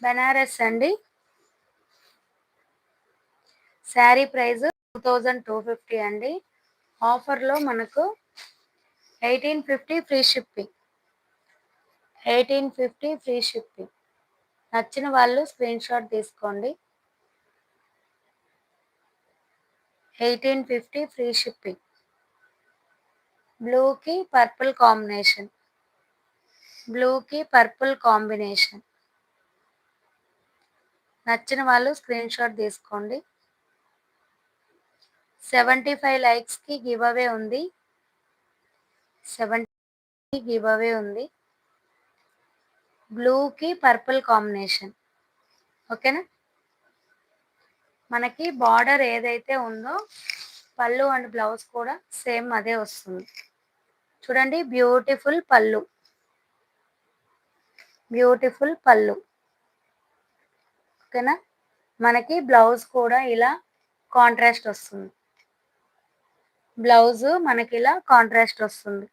బెనారస్ అండి. శారీ ప్రైస్ 2250 అండి. ఆఫర్లో మనకు 1850 ఫ్రీ షిప్పింగ్. 1850 free shipping. నచ్చిన వాళ్ళు స్క్రీన్ షాట్ తీసుకోండి. 1850 ఫ్రీ షిప్పింగ్. బ్లూకి పర్పుల్ కాంబినేషన్. బ్లూకి పర్పుల్ కాంబినేషన్. నచ్చిన వాళ్ళు స్క్రీన్ షాట్ తీసుకోండి. 75 లైక్స్కి గివ్ అవే ఉంది. 70 గివ్ అవే ఉంది. బ్లూకి పర్పుల్ కాంబినేషన్. ఓకేనా? మనకి బార్డర్ ఏదైతే ఉందో పళ్ళు అండ్ బ్లౌజ్ కూడా సేమ్ అదే వస్తుంది. చూడండి, బ్యూటిఫుల్ పళ్ళు. బ్యూటిఫుల్ పళ్ళు. ఓకేనా? మనకి బ్లౌజ్ కూడా ఇలా కాంట్రాస్ట్ వస్తుంది. బ్లౌజ్ మనకి ఇలా కాంట్రాస్ట్ వస్తుంది.